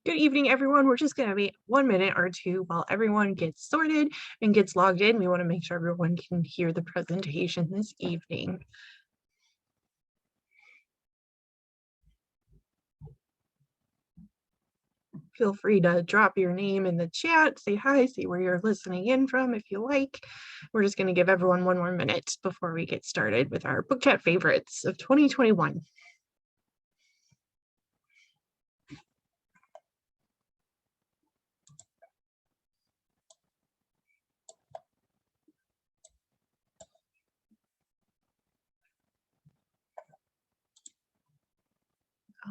Good evening, everyone. We're just going to be 1 minute or two while everyone gets sorted and gets logged in. We want to make sure everyone can hear the presentation this evening. Feel free to drop your name in the chat, say hi, say where you're listening in from if you like. We're just going to give everyone 1 more minute before we get started with our book chat favorites of 2021.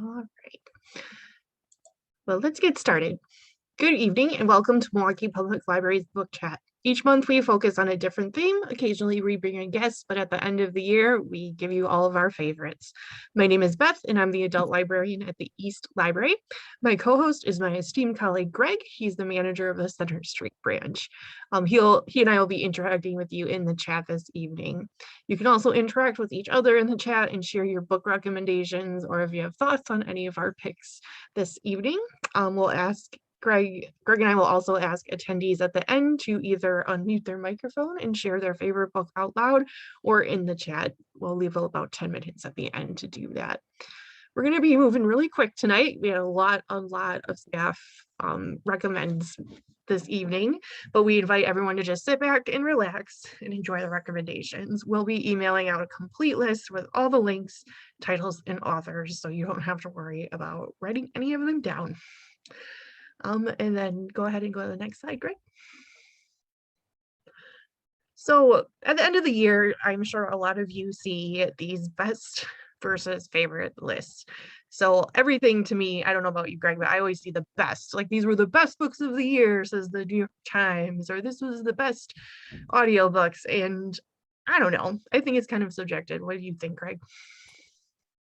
All right. Well, let's get started. Good evening and welcome to Milwaukee Public Library's book chat. Each month we focus on a different theme. Occasionally we bring a guest, but at the end of the year, we give you all of our favorites. My name is Beth and I'm the adult librarian at the East Library. My co-host is my esteemed colleague, Greg. He's the manager of the Center Street branch. He and I will be interacting with you in the chat this evening. You can also interact with each other in the chat and share your book recommendations, or if you have thoughts on any of our picks this evening. We'll ask Greg and I will also ask attendees at the end to either unmute their microphone and share their favorite book out loud or in the chat. We'll leave about 10 minutes at the end to do that. We're going to be moving really quick tonight. We had a lot of staff recommends this evening, but we invite everyone to just sit back and relax and enjoy the recommendations. We'll be emailing out a complete list with all the links, titles, and authors, so you don't have to worry about writing any of them down. And then go ahead and go to the next slide, Greg. So at the end of the year, I'm sure a lot of you see these best versus favorite lists. So everything to me, I don't know about you, Greg, but I always see the best. Like these were the best books of the year, says the New York Times, or this was the best audiobooks. And I don't know. I think it's kind of subjective. What do you think, Greg?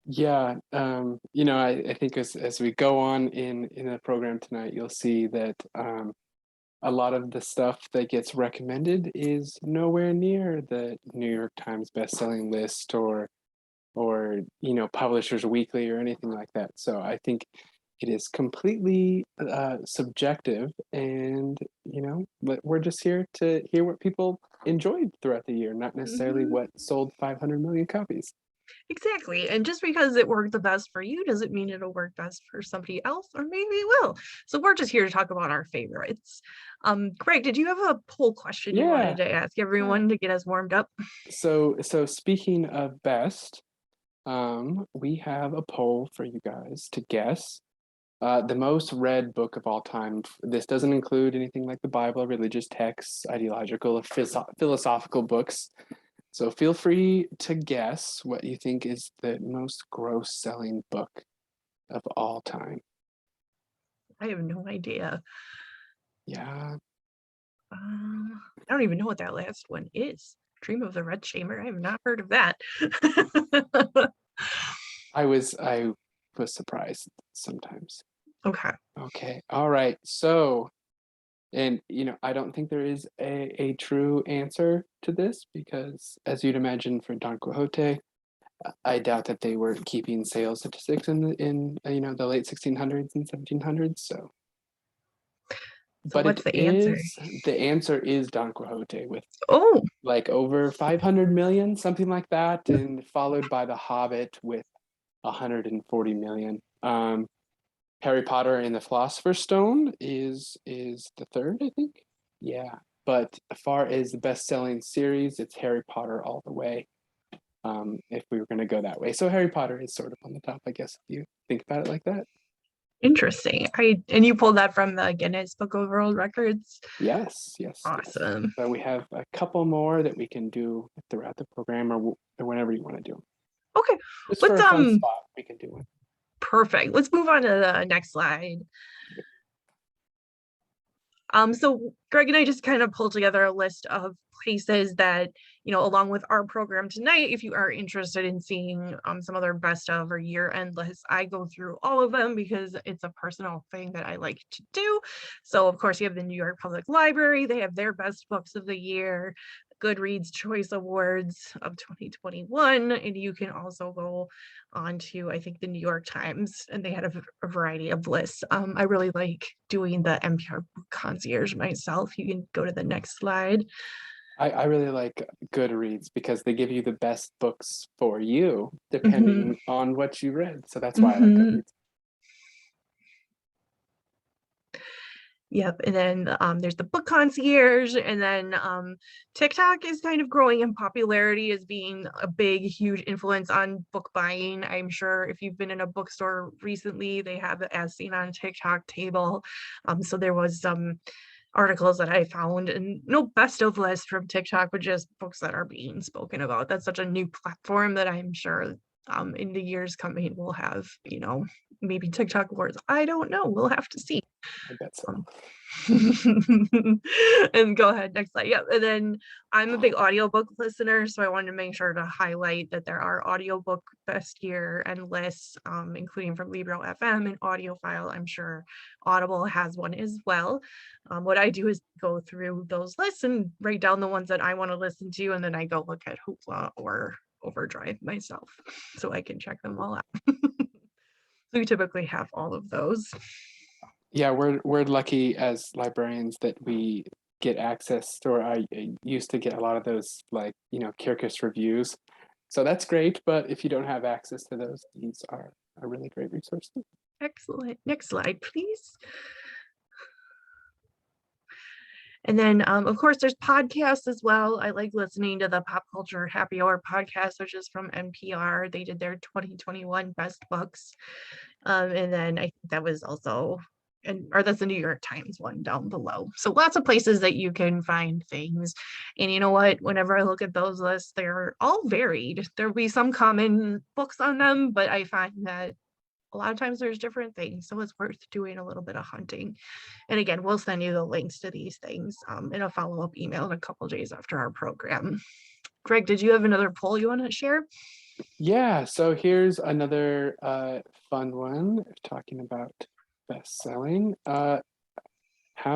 Yeah, I think as we go on in the program tonight, you'll see that a lot of the stuff that gets recommended is nowhere near the New York Times bestselling list or Publishers Weekly or anything like that. So I think it is completely subjective, and we're just here to hear what people enjoyed throughout the year, not necessarily what sold 500 million copies. Exactly. And just because it worked the best for you doesn't mean it'll work best for somebody else, or maybe it will. So we're just here to talk about our favorites. Greg, did you have a poll question you wanted to ask everyone to get us warmed up? So speaking of best, we have a poll for you guys to guess the most read book of all time. This doesn't include anything like the Bible, religious texts, ideological, or philosophical books. So feel free to guess what you think is the most gross-selling book of all time. I have no idea. Yeah. I don't even know what that last one is. Dream of the Red Chamber. I have not heard of that. I was surprised sometimes. Okay. All right. So, and I don't think there is a true answer to this, because as you'd imagine for Don Quixote, I doubt that they were keeping sales statistics in the late 1600s and 1700s. So but what's the answer? The answer is Don Quixote with like over 500 million, something like that, and followed by The Hobbit with 140 million. Harry Potter and the Philosopher's Stone is the third, I think. Yeah, but as far as the best-selling series, it's Harry Potter all the way. If we were going to go that way, so Harry Potter is sort of on the top, I guess, if you think about it like that. Interesting. And you pulled that from the Guinness Book of World Records? Yes. Awesome. So we have a couple more that we can do throughout the program, or whenever you want to do. Okay. Just for a fun spot, we can do one. Perfect. Let's move on to the next slide. So Greg and I just kind of pulled together a list of places that, along with our program tonight, if you are interested in seeing some other best of or year-end lists, I go through all of them because it's a personal thing that I like to do. So of course you have the New York Public Library. They have their best books of the year. Goodreads Choice Awards of 2021. And you can also go on to, I think, the New York Times, and they had a variety of lists. I really like doing the NPR Book Concierge myself. You can go to the next slide. I really like Goodreads because they give you the best books for you depending on what you read. So that's why I like Goodreads. Yep. And then there's the Book Concierge, and then TikTok is kind of growing in popularity as being a big, huge influence on book buying. I'm sure if you've been in a bookstore recently, they have the as seen on TikTok table. So there was some articles that I found, and no best of list from TikTok, but just books that are being spoken about. That's such a new platform that I'm sure in the years coming we'll have, maybe TikTok awards. I don't know. We'll have to see. I bet so. And go ahead, next slide. Yeah, and then I'm a big audiobook listener, so I wanted to make sure to highlight that there are audiobook best year and lists, including from Libro FM and Audiophile. I'm sure Audible has one as well. What I do is go through those lists and write down the ones that I want to listen to, and then I go look at Hoopla or Overdrive myself so I can check them all out. So we typically have all of those. Yeah, we're lucky as librarians that we get access to, or I used to get a lot of those, like, Kirkus reviews. So that's great, but if you don't have access to those, these are a really great resource. Excellent. Next slide, please. And then, of course, there's podcasts as well. I like listening to the Pop Culture Happy Hour podcast, which is from NPR. They did their 2021 best books. And then I think that was also, or that's the New York Times one down below. So lots of places that you can find things. And you know what? Whenever I look at those lists, they're all varied. There'll be some common books on them, but I find that a lot of times there's different things. So it's worth doing a little bit of hunting. And again, we'll send you the links to these things in a follow-up email in a couple days after our program. Greg, did you have another poll you want to share? Yeah, so here's another fun one talking about best-selling. How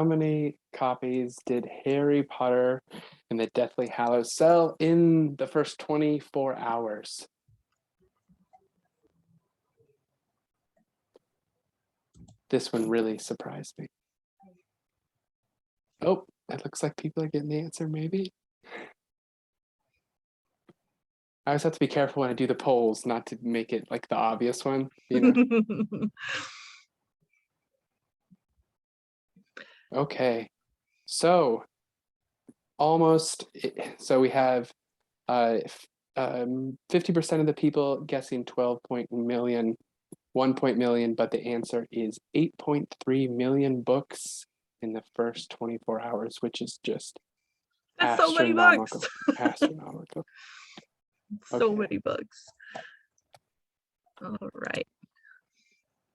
many copies did Harry Potter and the Deathly Hallows sell in the first 24 hours? This one really surprised me. Oh, it looks like people are getting the answer, maybe. I always have to be careful when I do the polls, not to make it like the obvious one, Okay, so we have 50% of the people guessing 1 million, but the answer is 8.3 million books in the first 24 hours, which is just that's so many books. Astronomical. So many books. All right.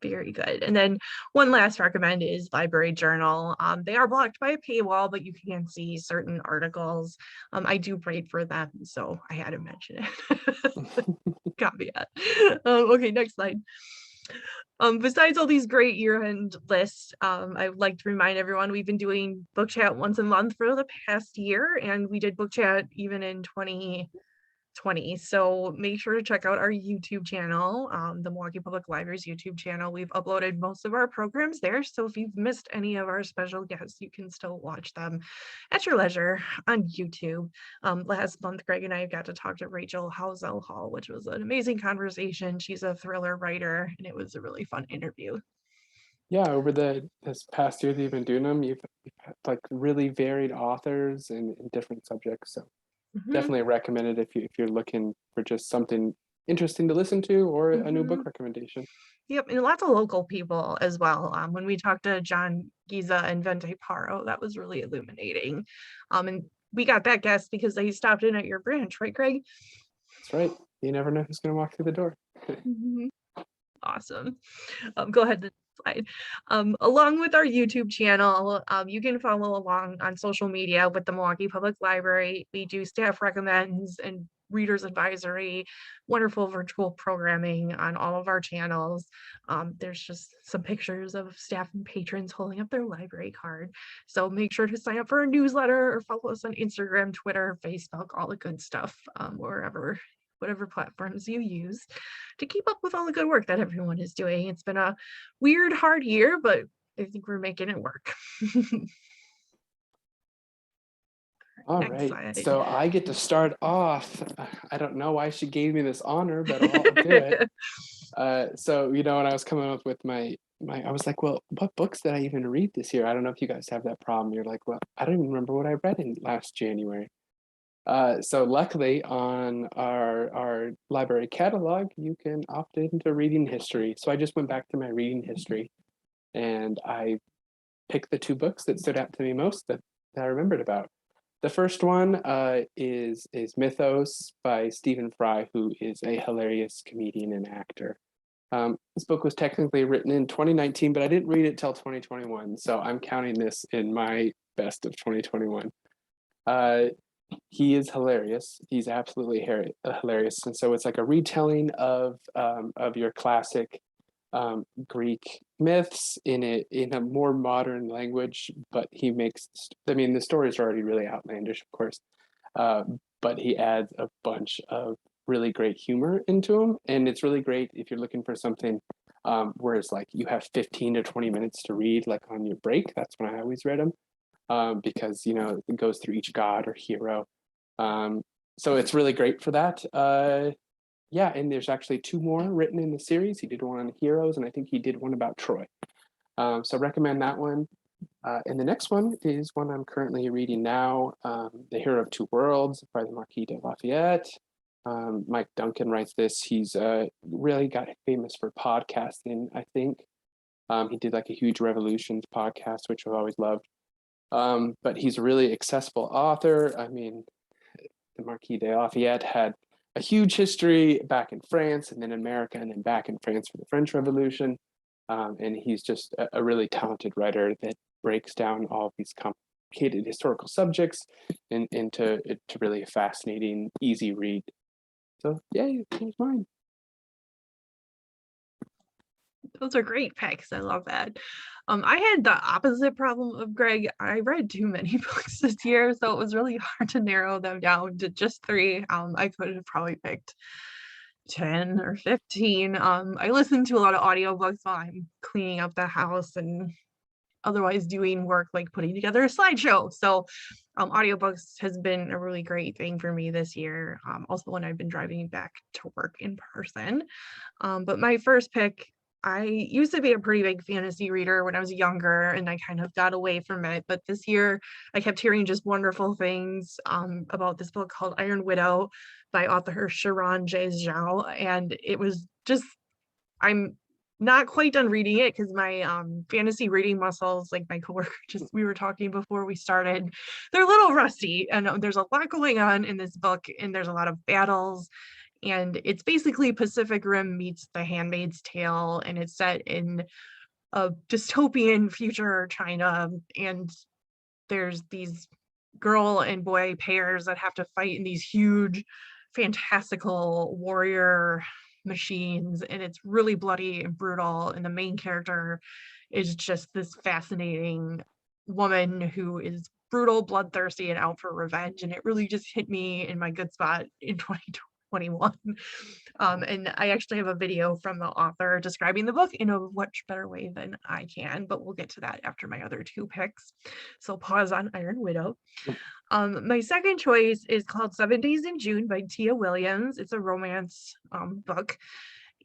Very good. And then one last recommend is Library Journal. They are blocked by a paywall, but you can see certain articles. I do write for them, so I had to mention it. Caveat. Okay, next slide. Besides all these great year-end lists, I would like to remind everyone we've been doing book chat once a month for the past year, and we did book chat even in 2020. So make sure to check out our YouTube channel, the Milwaukee Public Library's YouTube channel. We've uploaded most of our programs there. So if you've missed any of our special guests, you can still watch them at your leisure on YouTube. Last month, Greg and I got to talk to Rachel Housel Hall, which was an amazing conversation. She's a thriller writer, and it was a really fun interview. Yeah, over this past year that you've been doing them, you've had like really varied authors and different subjects. So definitely recommend it if you're looking for just something interesting to listen to or a new book recommendation. Yep, and lots of local people as well. When we talked to John Giza and Vente Paro, that was really illuminating. And we got that guest because they stopped in at your branch, right, Greg? That's right. You never know who's going to walk through the door. Awesome. Go ahead. Slide. Along with our YouTube channel, you can follow along on social media with the Milwaukee Public Library. We do staff recommends and readers advisory, wonderful virtual programming on all of our channels. There's just some pictures of staff and patrons holding up their library card. So make sure to sign up for our newsletter or follow us on Instagram, Twitter, Facebook, all the good stuff, whatever platforms you use to keep up with all the good work that everyone is doing. It's been a weird, hard year, but I think we're making it work. All Next right, slide. so I get to start off. I don't know why she gave me this honor, but I'll do it. So, when I was coming up with my, I was like, well, what books did I even read this year? I don't know if you guys have that problem. You're like, well, I don't even remember what I read in last January. So luckily on our library catalog, you can opt into reading history. So I just went back to my reading history and I picked the 2 books that stood out to me most that I remembered about. The first one is Mythos by Stephen Fry, who is a hilarious comedian and actor. This book was technically written in 2019, but I didn't read it till 2021, so I'm counting this in my best of 2021. He is hilarious. He's absolutely hilarious, and so it's like a retelling of your classic Greek myths in a more modern language, but he makes, the stories are already really outlandish, of course, but he adds a bunch of really great humor into them, and it's really great if you're looking for something where it's like you have 15 to 20 minutes to read, like on your break. That's when I always read them, because it goes through each god or hero. So it's really great for that. Yeah, and there's actually 2 more written in the series. He did one on heroes, and I think he did one about Troy. So recommend that one. And the next one is one I'm currently reading now, The Hero of Two Worlds by the Marquis de Lafayette. Mike Duncan writes this. He's really got famous for podcasting, I think. He did like a Huge Revolutions podcast, which I've always loved. But he's a really accessible author. I mean, the Marquis de Lafayette had a huge history back in France and then in America and then back in France for the French Revolution. And he's just a really talented writer that breaks down all of these complicated historical subjects into really a fascinating, easy read. So yeah, here's mine. Those are great picks. I love that. I had the opposite problem of Greg. I read too many books this year, so it was really hard to narrow them down to just 3. I could have probably picked 10 or 15. I listen to a lot of audiobooks while I'm cleaning up the house and otherwise doing work like putting together a slideshow. So audiobooks has been a really great thing for me this year. Also when I've been driving back to work in person. But my first pick, I used to be a pretty big fantasy reader when I was younger, and I kind of got away from it. But this year, I kept hearing just wonderful things about this book called Iron Widow by author Sharon J. Zhao. And it was just, I'm not quite done reading it because my fantasy reading muscles, like my coworker, we were talking before we started, they're a little rusty. And there's a lot going on in this book, and there's a lot of battles. And it's basically Pacific Rim meets The Handmaid's Tale, and it's set in a dystopian future China, and there's these girl and boy pairs that have to fight in these huge fantastical warrior machines, and it's really bloody and brutal, and the main character is just this fascinating woman who is brutal, bloodthirsty, and out for revenge, and it really just hit me in my good spot in 2021. And I actually have a video from the author describing the book in a much better way than I can, but we'll get to that after my other 2 picks. So pause on Iron Widow. My second choice is called 7 Days in June by Tia Williams. It's a romance book.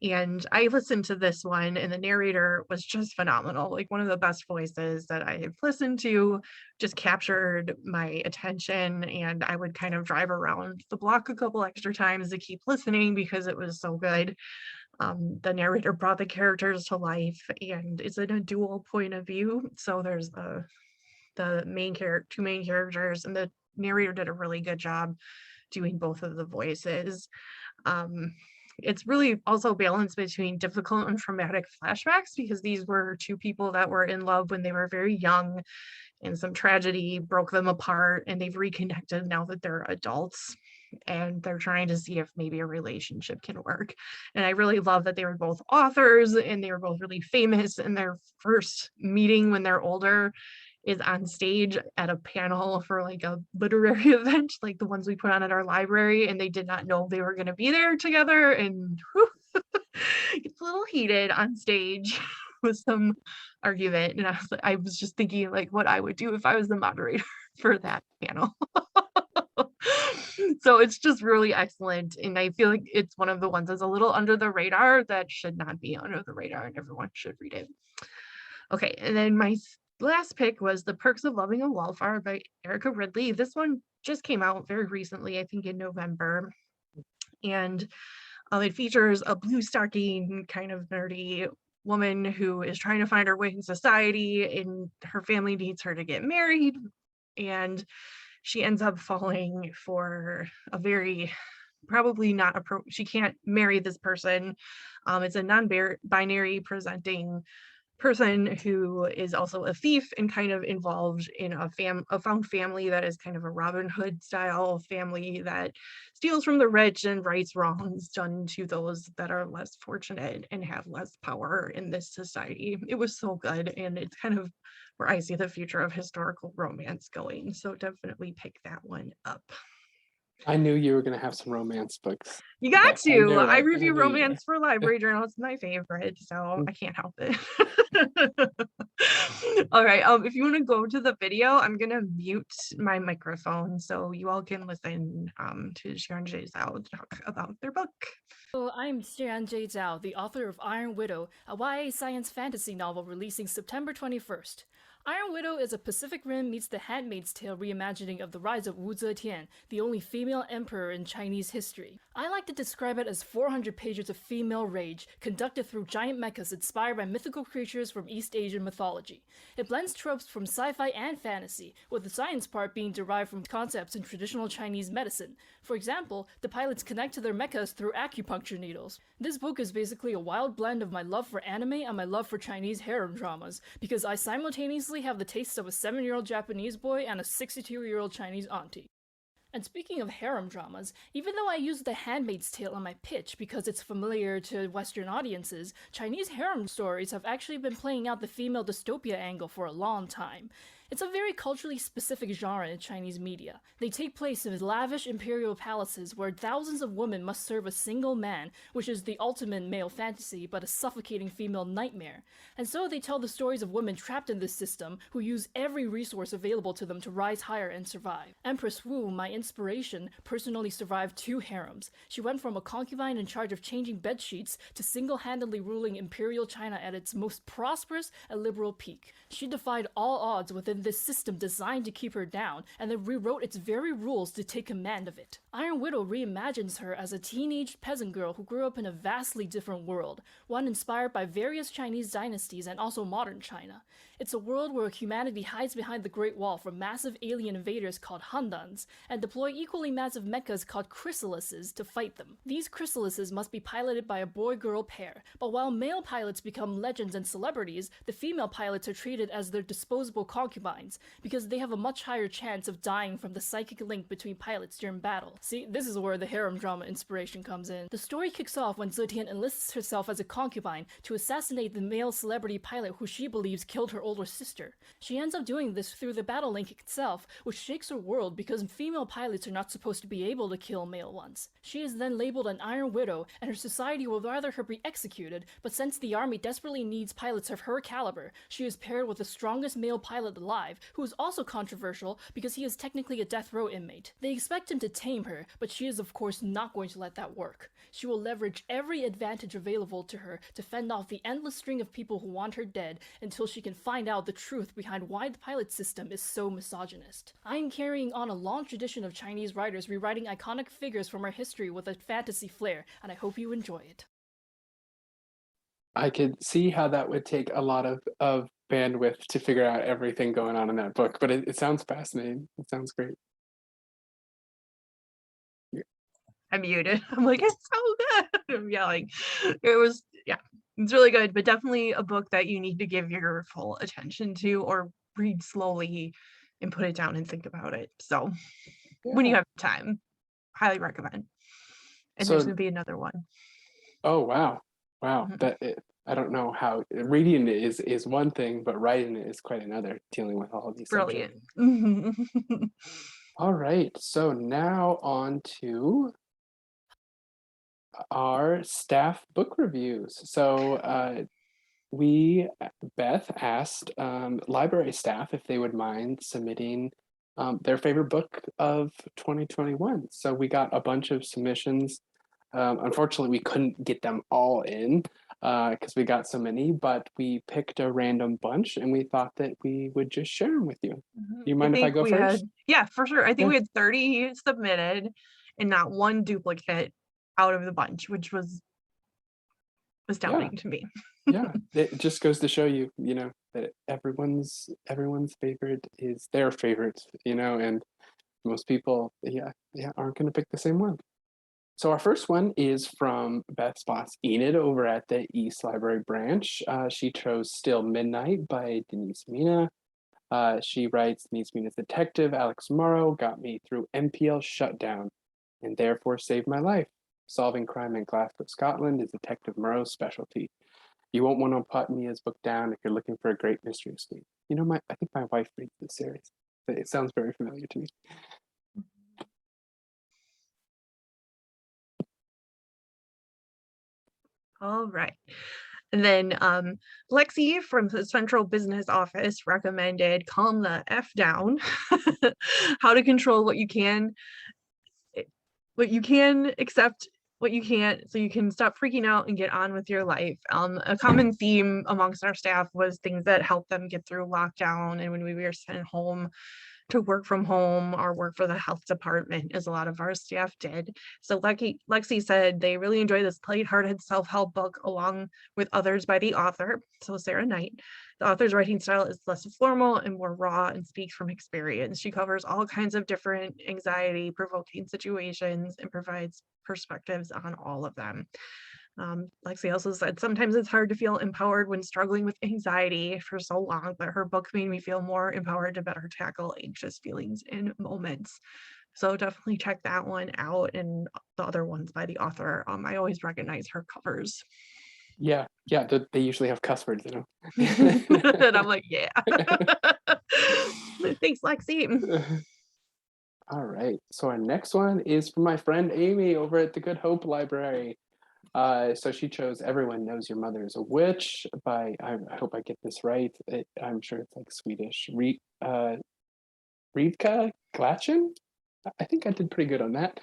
And I listened to this one, and the narrator was just phenomenal. Like one of the best voices that I have listened to, just captured my attention. And I would kind of drive around the block a couple extra times to keep listening because it was so good. The narrator brought the characters to life, and it's in a dual point of view. So there's the 2 main characters, and the narrator did a really good job doing both of the voices. It's really also balanced between difficult and traumatic flashbacks, because these were 2 people that were in love when they were very young, and some tragedy broke them apart, and they've reconnected now that they're adults. and they're trying to see if maybe a relationship can work. And I really love that they were both authors and they were both really famous, and their first meeting when they're older is on stage at a panel for like a literary event, like the ones we put on at our library, and they did not know they were going to be there together, and whew, it's a little heated on stage with some argument. And I was just thinking like what I would do if I was the moderator for that panel. So it's just really excellent, and I feel like it's one of the ones that's a little under the radar that should not be under the radar, and everyone should read it. Okay, and then my last pick was The Perks of Loving a Wallflower by Erica Ridley. This one just came out very recently, I think in November, and it features a blue stocking kind of nerdy woman who is trying to find her way in society, and her family needs her to get married, and she ends up falling for a very probably not appropriate. She can't marry this person. It's a non-binary presenting person who is also a thief and kind of involved in a found family that is kind of a Robin Hood style family that steals from the rich and rights wrongs done to those that are less fortunate and have less power in this society. It was so good, and it's kind of where I see the future of historical romance going, so definitely pick that one up. I knew you were going to have some romance books. You got to. I review knew you were. romance for Library Journal. It's my favorite, so I can't help it. All right. If you want to go to the video, I'm gonna mute my microphone so you all can listen to Sharon J. Zhao talk about their book. Hello, I'm Sharon J. Zhao, the author of Iron Widow, a YA science fantasy novel releasing September 21st. Iron Widow is a Pacific Rim meets The Handmaid's Tale reimagining of the rise of Wu Zetian, the only female emperor in Chinese history. I like to describe it as 400 pages of female rage, conducted through giant mechas inspired by mythical creatures from East Asian mythology. It blends tropes from sci-fi and fantasy, with the science part being derived from concepts in traditional Chinese medicine. For example, the pilots connect to their mechas through acupuncture needles. This book is basically a wild blend of my love for anime and my love for Chinese harem dramas, because I simultaneously have the tastes of a 7-year-old Japanese boy and a 62-year-old Chinese auntie. And speaking of harem dramas, even though I use The Handmaid's Tale in my pitch because it's familiar to Western audiences, Chinese harem stories have actually been playing out the female dystopia angle for a long time. It's a very culturally specific genre in Chinese media. They take place in lavish imperial palaces where thousands of women must serve a single man, which is the ultimate male fantasy but a suffocating female nightmare. And so they tell the stories of women trapped in this system who use every resource available to them to rise higher and survive. Empress Wu, my inspiration, personally survived 2 harems. She went from a concubine in charge of changing bed sheets to single-handedly ruling imperial China at its most prosperous and liberal peak. She defied all odds within this system designed to keep her down, and then rewrote its very rules to take command of it. Iron Widow reimagines her as a teenage peasant girl who grew up in a vastly different world, one inspired by various Chinese dynasties and also modern China. It's a world where humanity hides behind the Great Wall from massive alien invaders called Handans, and deploy equally massive mechas called chrysalises to fight them. These chrysalises must be piloted by a boy-girl pair, but while male pilots become legends and celebrities, the female pilots are treated as their disposable concubines, because they have a much higher chance of dying from the psychic link between pilots during battle. See, this is where the harem drama inspiration comes in. The story kicks off when Zetian enlists herself as a concubine to assassinate the male celebrity pilot who she believes killed her older sister. She ends up doing this through the battle link itself, which shakes her world because female pilots are not supposed to be able to kill male ones. She is then labeled an Iron Widow, and her society will rather her be executed, but since the army desperately needs pilots of her caliber, she is paired with the strongest male pilot alive, who is also controversial because he is technically a death row inmate. They expect him to tame her, but she is of course not going to let that work. She will leverage every advantage available to her to fend off the endless string of people who want her dead until she can find out the truth behind why the pilot system is so misogynist. I am carrying on a long tradition of Chinese writers rewriting iconic figures from our history with a fantasy flair, and I hope you enjoy it. I could see how that would take a lot of bandwidth to figure out everything going on in that book, but it sounds fascinating. It sounds great. I'm muted. I'm like, it's so good. I'm yelling. It was, yeah, it's really good, but definitely a book that you need to give your full attention to or read slowly and put it down and think about it. So when you have time. highly recommend. And So- there's going to be another one. Oh, wow. Wow. Mhm. I don't know how reading it is one thing, but writing it is quite another, dealing with all of these Brilliant. subjects. All right. So now on to our staff book reviews. So Beth asked library staff if they would mind submitting their favorite book of 2021. So we got a bunch of submissions. Unfortunately, we couldn't get them all in because we got so many, but we picked a random bunch and we thought that we would just share them with you. Do you mind if I think go we first? yeah, for sure. I think Yeah. we had 30 submitted and not one duplicate out of the bunch, which was astounding to me. Yeah, it just goes to show you, that everyone's favorite is their favorite, and most people, aren't going to pick the same one. So our first one is from Beth's boss, Enid, over at the East Library branch. She chose Still Midnight by Denise Mina. She writes, Denise Mina's detective, Alex Morrow, got me through MPL shutdown and therefore saved my life. Solving crime in Glasgow, Scotland is Detective Morrow's specialty. You won't want to put Mia's book down if you're looking for a great mystery escape. I think my wife reads this series. It sounds very familiar to me. All right. And then Lexi from the Central Business Office recommended Calm the F Down, how to control what you can accept what you can't, so you can stop freaking out and get on with your life. A common theme amongst our staff was things that helped them get through lockdown and when we were sent home to work from home or work for the health department, as a lot of our staff did. So Lexi said they really enjoy this lighthearted self-help book along with others by the author, so Sarah Knight. The author's writing style is less formal and more raw and speaks from experience. She covers all kinds of different anxiety-provoking situations and provides perspectives on all of them. Lexi also said, sometimes it's hard to feel empowered when struggling with anxiety for so long, but her book made me feel more empowered to better tackle anxious feelings in moments. So definitely check that one out and the other ones by the author. I always recognize her covers. Yeah, they usually have cuss words, And I'm like, yeah. Thanks, Lexi. All right, so our next one is from my friend Amy over at the Good Hope Library. So she chose Everyone Knows Your Mother is a Witch by, I hope I get this right, I'm sure it's like Swedish, Rivka Glatchen? I think I did pretty good on that.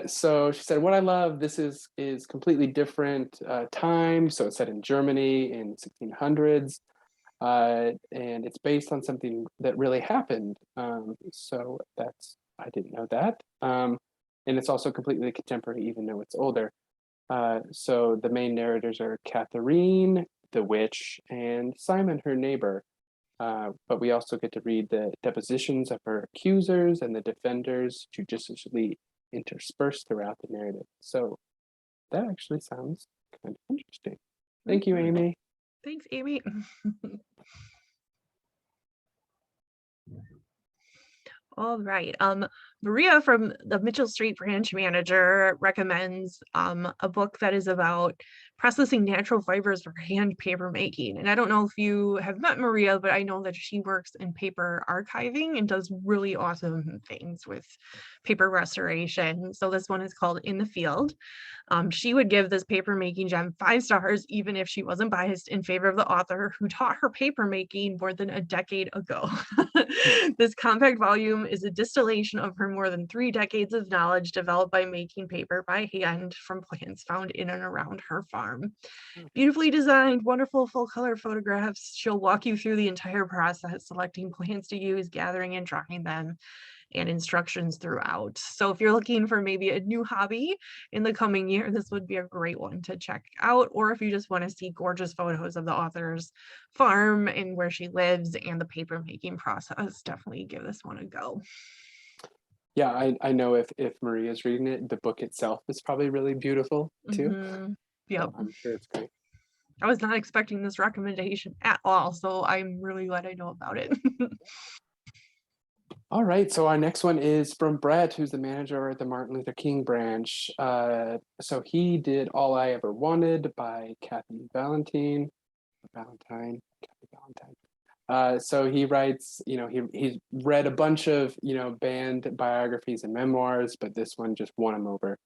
So she said, what I love, this is completely different time. So it's set in Germany in 1600s. And it's based on something that really happened. So I didn't know that. And it's also completely contemporary, even though it's older. So the main narrators are Catherine, the witch, and Simon, her neighbor. But we also get to read the depositions of her accusers and the defenders judiciously interspersed throughout the narrative. So that actually sounds kind of interesting. Thank you, Amy. Thanks, Amy. All right. Maria from the Mitchell Street branch manager recommends a book that is about processing natural fibers for hand paper making. And I don't know if you have met Maria, but I know that she works in paper archiving and does really awesome things with paper restoration. So this one is called In the Field. She would give this paper making gem 5 stars, even if she wasn't biased, in favor of the author who taught her paper making more than a decade ago. This compact volume is a distillation of her more than 3 decades of knowledge developed by making paper by hand from plants found in and around her farm. Beautifully designed, wonderful full color photographs. She'll walk you through the entire process, selecting plants to use, gathering and drying them, and instructions throughout. So if you're looking for maybe a new hobby in the coming year, this would be a great one to check out. Or if you just want to see gorgeous photos of the author's farm and where she lives and the paper making process, definitely give this one a go. Yeah, I know if Maria's reading it, the book itself is probably really beautiful too. Yep. So I'm sure it's great. I was not expecting this recommendation at all, so I'm really glad I know about it. All right, so our next one is from Brett, who's the manager at the Martin Luther King branch. So he did All I Ever Wanted by Kathy Valentine. Kathy Valentine. So he writes, he's read a bunch of, band biographies and memoirs, but this one just won him over.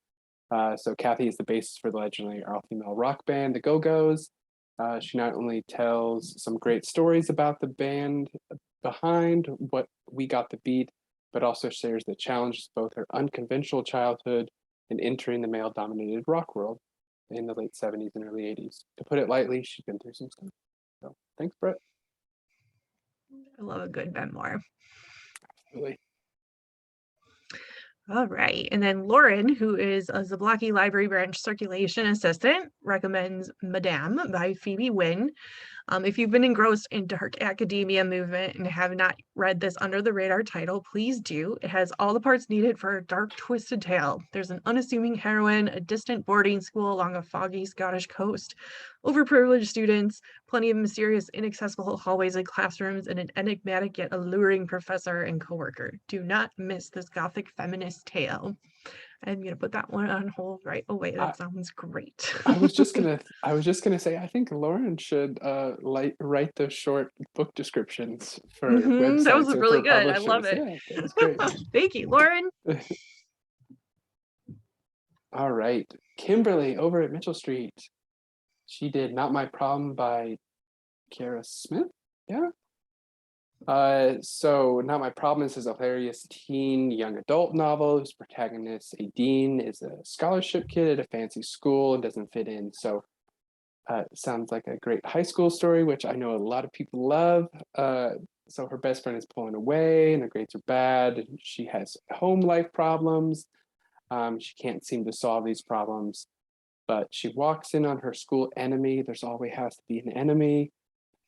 So Kathy is the basis for the legendary all-female rock band, the Go-Go's. She not only tells some great stories about the band behind what we got the beat, but also shares the challenges of both her unconventional childhood and entering the male-dominated rock world in the late 70s and early 80s. To put it lightly, she's been through some stuff. So thanks, Brett. I love a good memoir. Absolutely. All right. And then Lauren, who is a Zablocki Library Branch Circulation Assistant, recommends Madame by Phoebe Wynne. If you've been engrossed into her academia movement and have not read this under the radar title, please do. It has all the parts needed for a dark, twisted tale. There's an unassuming heroine, a distant boarding school along a foggy Scottish coast, overprivileged students, plenty of mysterious, inaccessible hallways and classrooms, and an enigmatic yet alluring professor and coworker. Do not miss this gothic feminist tale. I'm gonna put that one on hold right away. That sounds great. I was just gonna say, I think Lauren should write the short book descriptions for websites. That was really good. I publishers. love it. Yeah, that's great. Thank you, Lauren. All right, Kimberly over at Mitchell Street. She did Not My Problem by Kara Smith. Yeah. So Not My Problem is a hilarious teen young adult novel whose protagonist, Aideen, is a scholarship kid at a fancy school and doesn't fit in. So sounds like a great high school story, which I know a lot of people love. So her best friend is pulling away and the grades are bad. And she has home life problems. She can't seem to solve these problems, but she walks in on her school enemy. There's always has to be an enemy.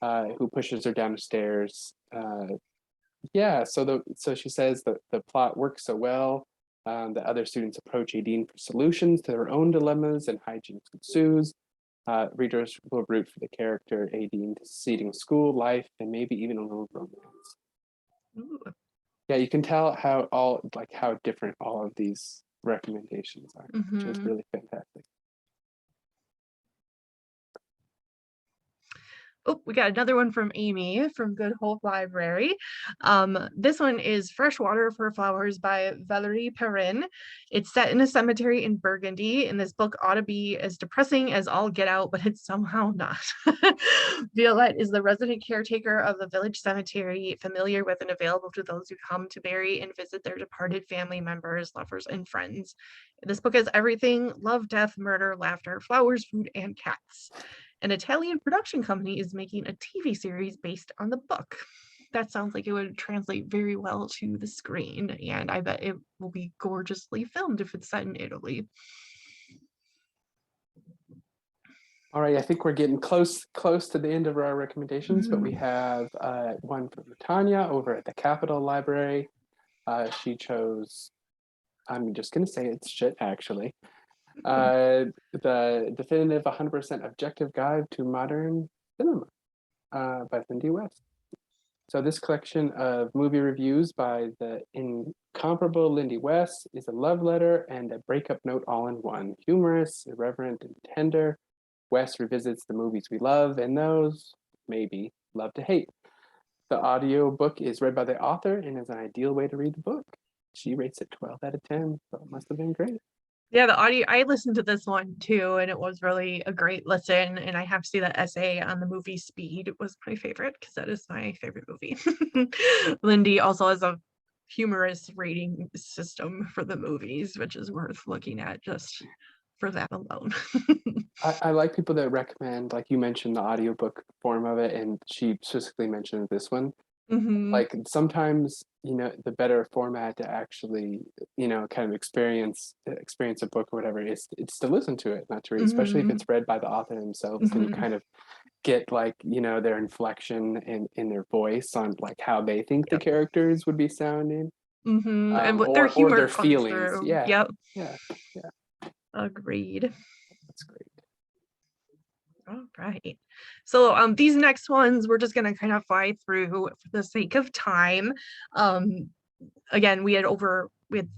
Who pushes her down the stairs. So she says that the plot works so well that other students approach Aideen for solutions to their own dilemmas and hijinks ensues. Readers will root for the character Aideen succeeding school, life, and maybe even a little romance. Ooh. Yeah, you can tell how different all of these recommendations are, which is really fantastic. Oh, we got another one from Amy from Good Hope Library. This one is Freshwater for Flowers by Valerie Perrin. It's set in a cemetery in Burgundy, and this book ought to be as depressing as all get out, but it's somehow not. Violette is the resident caretaker of the village cemetery, familiar with and available to those who come to bury and visit their departed family members, lovers, and friends. This book has everything: love, death, murder, laughter, flowers, food, and cats. An Italian production company is making a TV series based on the book. That sounds like it would translate very well to the screen, and I bet it will be gorgeously filmed if it's set in Italy. All right, I think we're getting close to the end of our recommendations, but we have one from Tanya over at the Capitol Library. She chose, I'm just going to say it's shit, actually. The definitive 100% objective guide to modern cinema by Lindy West. So this collection of movie reviews by the incomparable Lindy West is a love letter and a breakup note all in one. Humorous, irreverent, and tender, West revisits the movies we love and those, maybe, love to hate. The audio book is read by the author and is an ideal way to read the book. She rates it 12 out of 10, so it must have been great. Yeah, the audio, I listened to this one too, and it was really a great listen. And I have to see the essay on the movie Speed. It was my favorite because that is my favorite movie. Lindy also has a humorous rating system for the movies, which is worth looking at just for that alone. I like people that recommend, like you mentioned, the audiobook form of it, and she specifically mentioned this one. Like sometimes, the better format to actually, kind of experience a book or whatever is it's to listen to it, not to read, especially if it's read by the author themselves, and you kind of get their inflection in their voice on like how they think the characters would be sounding. And what their humor or their comes feelings. through. Yeah. Agreed. That's great. All right. So these next ones we're just going to kind of fly through for the sake of time. again, we had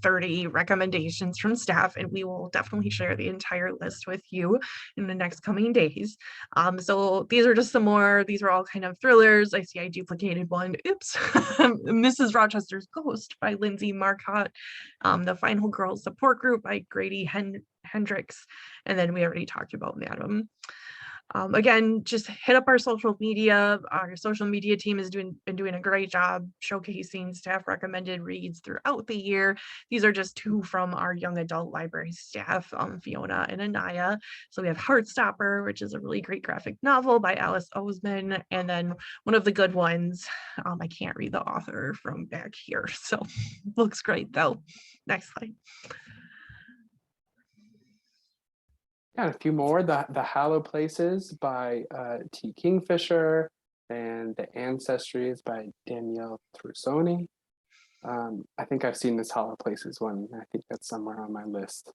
30 recommendations from staff, and we will definitely share the entire list with you in the next coming days. So these are just these are all kind of thrillers. I see I duplicated one. Oops. Mrs. Rochester's Ghost by Lindsay Marcotte. The Final Girls Support Group by Grady Hendricks. And then we already talked about Madam. Again, just hit up our social media. Our social media team has been doing a great job showcasing staff recommended reads throughout the year. These are just two from our young adult library staff, Fiona and Anaya. So we have Heartstopper, which is a really great graphic novel by Alice Oseman. And then one of the good ones, I can't read the author from back here, so looks great though. Next slide. Yeah, a few more. The Hallow Places by T. Kingfisher, and The Ancestries by Danielle Trussoni. I think I've seen this Hollow Places one. I think that's somewhere on my list.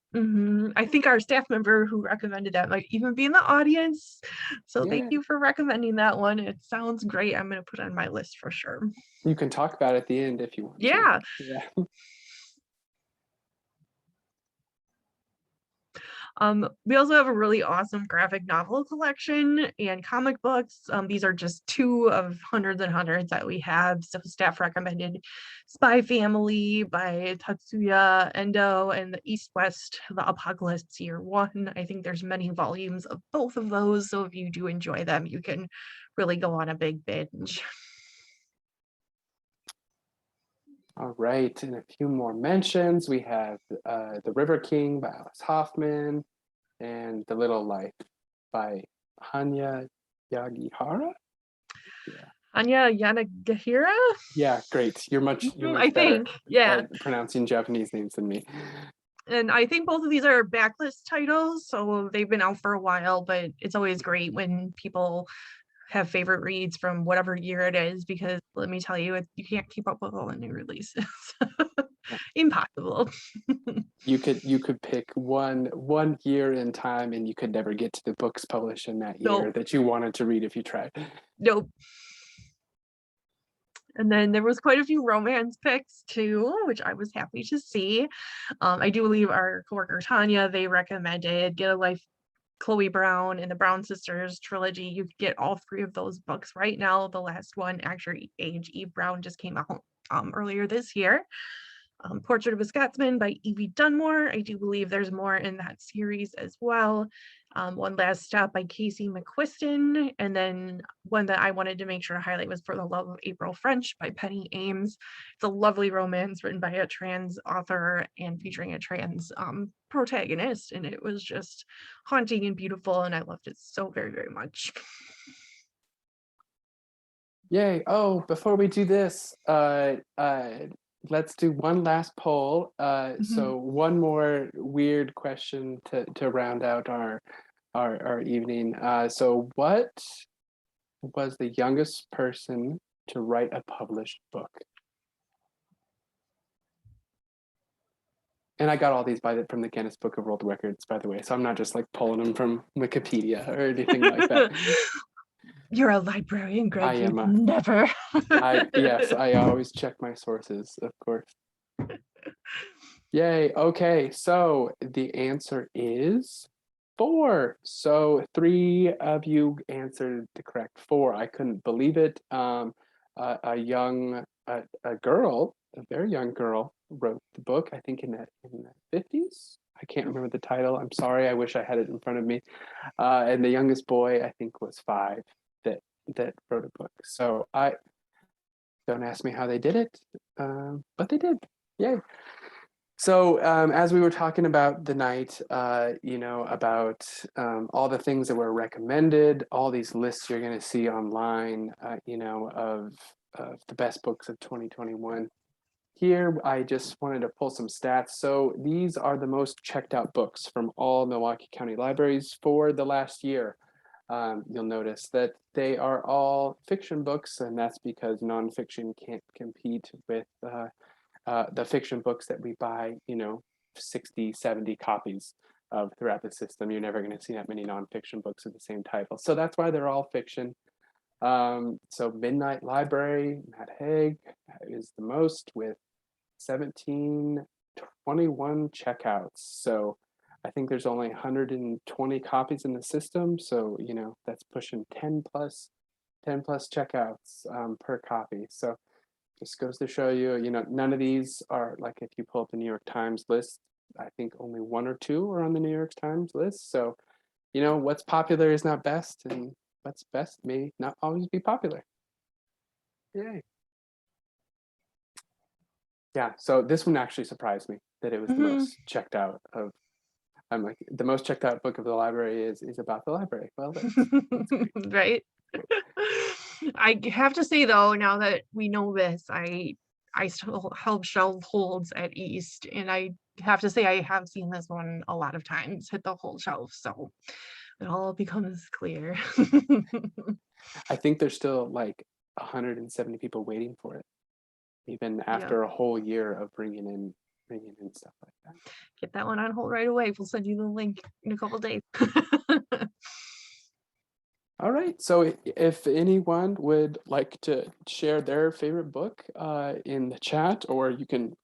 I think our staff member who recommended that might even be in the audience. So thank you for recommending that one. It sounds great. I'm going to put it on my list for sure. You can talk about it at the end if you want to. Yeah. We also have a really awesome graphic novel collection and comic books. These are just two of hundreds and hundreds that we have. So staff recommended Spy Family by Tatsuya Endo and the East West, The Apocalypse Year One. I think there's many volumes of both of those. So if you do enjoy them, you can really go on a big binge. All right, and a few more mentions. We have The River King by Alice Hoffman and The Little Life by Hanya Yagihara. Yeah. Anya Yanagihira? Yeah, great. You're much I think, yeah, at pronouncing Japanese names than me. And I think both of these are backlist titles, so they've been out for a while, but it's always great when people have favorite reads from whatever year it is, because let me tell you, you can't keep up with all the new releases. Impossible. You could pick one year in time, and you could never get to the books published in that year that you wanted to read if you tried. Nope. And then there was quite a few romance picks too, which I was happy to see. I do believe our coworker Tanya, they recommended Get a Life, Chloe Brown and the Brown Sisters trilogy. You could get all three of those books right now. The last one, actually, Age Eve Brown, just came out earlier this year. Portrait of a Scotsman by Evie Dunmore. I do believe there's more in that series as well. One Last Stop by Casey McQuiston. And then one that I wanted to make sure to highlight was For the Love of April French by Penny Ames. It's a lovely romance written by a trans author and featuring a trans protagonist. And it was just haunting and beautiful. And I loved it so very, very much. Yay. Oh, before we do this, let's do one last poll. So one more weird question to round out our evening. So what was the youngest person to write a published book? And I got all these from the Guinness Book of World Records, by the way. So I'm not just like pulling them from Wikipedia or anything like that. You're a librarian, Greg. I am never. Yes, I always check my sources, of course. Yay. Okay, so the answer is 4. So 3 of you answered the correct 4. I couldn't believe it. A girl, a very young girl, wrote the book, I think in the 50s. I can't remember the title. I'm sorry. I wish I had it in front of me. And the youngest boy, I think, was 5 that wrote a book. So don't ask me how they did it, but they did. Yay. So as we were talking about the night, about all the things that were recommended, all these lists you're going to see online, of the best books of 2021. Here, I just wanted to pull some stats. So these are the most checked out books from all Milwaukee County libraries for the last year. You'll notice that they are all fiction books, and that's because nonfiction can't compete with the fiction books that we buy, 60, 70 copies of throughout the system. You're never going to see that many nonfiction books of the same title. So that's why they're all fiction. So Midnight Library, Matt Haig is the most with 1721 checkouts. So I think there's only 120 copies in the system. So, you know, that's pushing 10 plus checkouts per copy. So just goes to show you, you know, none of these are like, if you pull up the New York Times list, I think only 1 or 2 are on the New York Times list. So, you know, what's popular is not best, and what's best may not always be popular. Yay. Yeah, so this one actually surprised me that it was the most checked out of. I'm like, the most checked out book of the library is about the library. Well, that's right. I have to say though, now that we know this, I still help shelf holds at East, and I have to say I have seen this one a lot of times hit the whole shelf, so it all becomes clear. I think there's still like 170 people waiting for it, even after a whole year of bringing in stuff like that. Get that one on hold right away. We'll send you the link in a couple days. All right, so if anyone would like to share their favorite book in the chat, or you can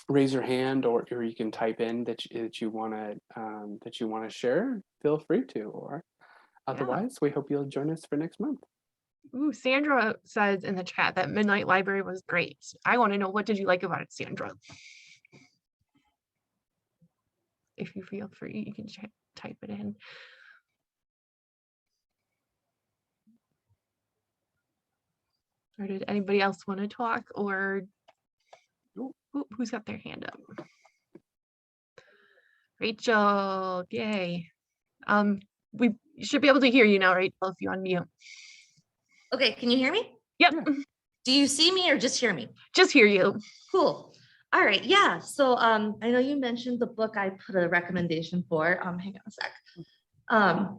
raise your hand, or you can type in that you want to share, feel free to, or otherwise we hope you'll join us for next month. Ooh, Sandra says in the chat that Midnight Library was great. I want to know, what did you like about it, Sandra? If you feel free, you can type it in. Or did anybody else want to talk? Or who's got their hand up? Rachel, yay. We should be able to hear you now, Rachel, if you unmute. Okay, can you hear me? Yep. Do you see me or just hear me? Just hear you. Cool. All right, yeah. So I know you mentioned the book I put a recommendation for. Hang on a sec.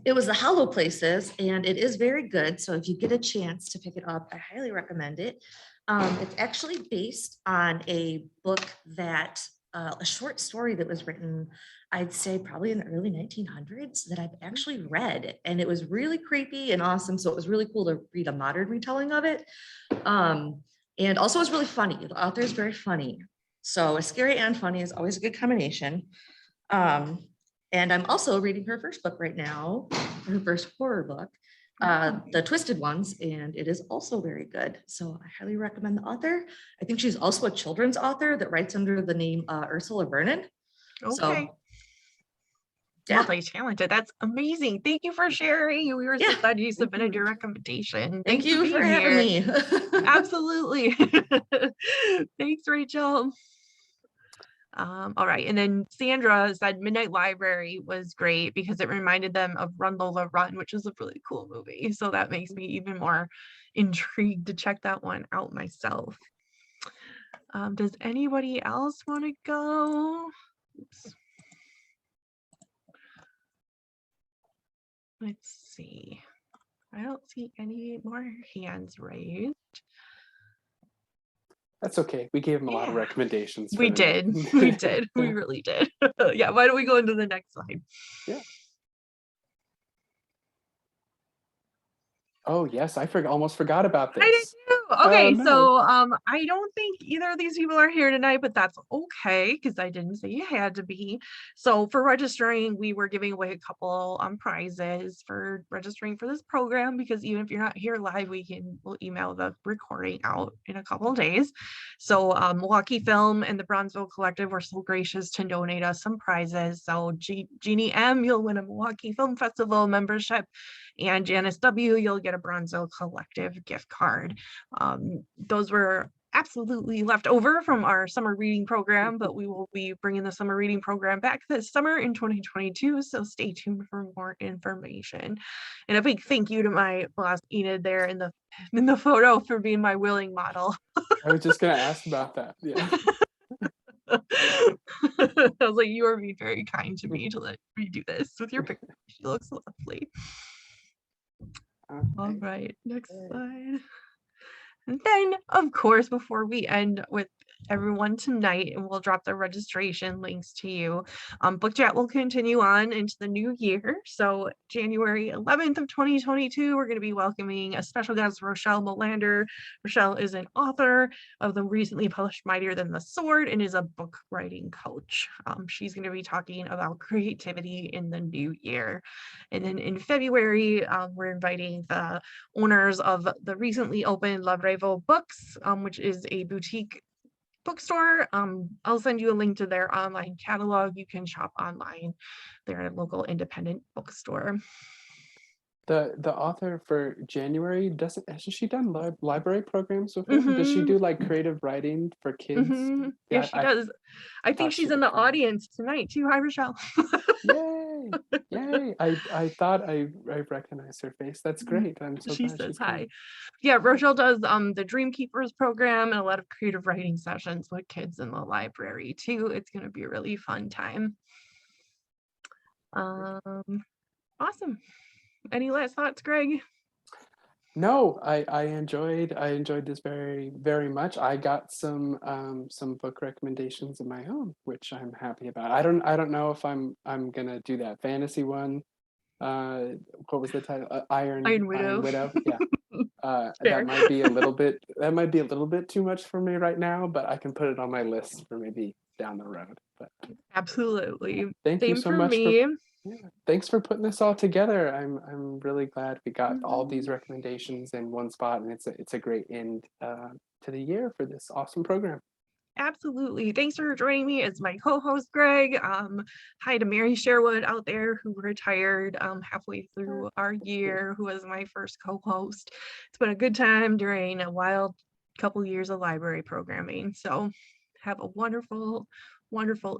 It was The Hollow Places, and it is very good. So if you get a chance to pick it up, I highly recommend it. It's actually based on a book that, a short story that was written, I'd say probably in the early 1900s, that I've actually read, and it was really creepy and awesome. So it was really cool to read a modern retelling of it. And also it's really funny. The author is very funny. So scary and funny is always a good combination. And I'm also reading her first book right now, her first horror book, The Twisted Ones, and it is also very good. So I highly recommend the author. I think she's also a children's author that writes under the name Ursula Vernon. Okay. So, yeah. Multi-talented. That's amazing. Thank you for sharing. We were so glad you submitted your recommendation. Thank you for having me. Absolutely. Thanks, Rachel. All right, and then Sandra said Midnight Library was great because it reminded them of Run Lola Run, which is a really cool movie. So that makes me even more intrigued to check that one out myself. Does anybody else want to go? Oops. Let's see. I don't see any more hands raised. That's okay. We gave them a lot of recommendations. We did. We did. We really did. Yeah. Why don't we go into the next slide? Yeah. Oh yes, I almost forgot about this. I did too. Okay, no. so I don't think either of these people are here tonight, but that's okay because I didn't say you had to be. So for registering, we were giving away a couple prizes for registering for this program, because even if you're not here live, we'll email the recording out in a couple of days. So Milwaukee Film and the Bronzeville Collective were so gracious to donate us some prizes. So Jeannie M, you'll win a Milwaukee Film Festival membership, and Janice W, you'll get a Bronzeville Collective gift card. Those were absolutely left over from our summer reading program, but we will be bringing the summer reading program back this summer in 2022, so stay tuned for more information. And a big thank you to my boss Enid there in the photo for being my willing model. I was just gonna ask about that. Yeah. I was like, you are being very kind to me to let me do this with your picture. She looks lovely. All right, next slide. And then, of course, before we end with everyone tonight, and we'll drop the registration links to you. Book chat will continue on into the new year. So January 11th of 2022, we're going to be welcoming a special guest, Rochelle Molander. Rochelle is an author of the recently published Mightier Than the Sword and is a book writing coach. She's going to be talking about creativity in the new year. And then in February, we're inviting the owners of the recently opened Labrevo Books, which is a boutique bookstore. I'll send you a link to their online catalog. You can shop online. They're a local independent bookstore. The author for January hasn't she done library programs before? Does she do like creative writing for kids? Yeah, she does. I think she's in the audience tonight too. Hi, Rochelle. Yay! Yay! I thought I recognized her face. That's great. I'm so She glad says she's hi. here. Yeah, Rochelle does the Dream Keepers program and a lot of creative writing sessions with kids in the library too. It's going to be a really fun time. Awesome. Any last thoughts, Greg? No, I enjoyed this very, very much. I got some book recommendations of my own, which I'm happy about. I don't know if I'm gonna do that fantasy one. What was the title? Iron Widow. Yeah. That might be a little bit too much for me right now, but I can put it on my list for maybe down the road. But absolutely. Thank you Same so for much me. Thanks for putting this all together. I'm really glad we got all these recommendations in one spot, and it's a great end to the year for this awesome program. Absolutely. Thanks for joining me as my co-host, Greg. Hi to Mary Sherwood out there who retired halfway through our year, who was my first co-host. It's been a good time during a wild couple years of library programming. So have a wonderful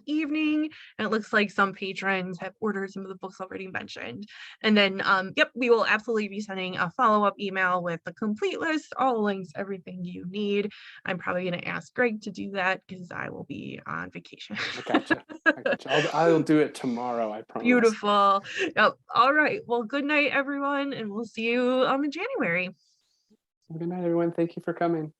evening. And it looks like some patrons have ordered some of the books already mentioned. And then, yep, we will absolutely be sending a follow-up email with the complete list, all the links, everything you need. I'm probably going to ask Greg to do that because I will be on vacation. I gotcha. I'll do it tomorrow, I promise. Beautiful. Yep. All right. Well, good night, everyone, and we'll see you in January. Good night, everyone. Thank you for coming.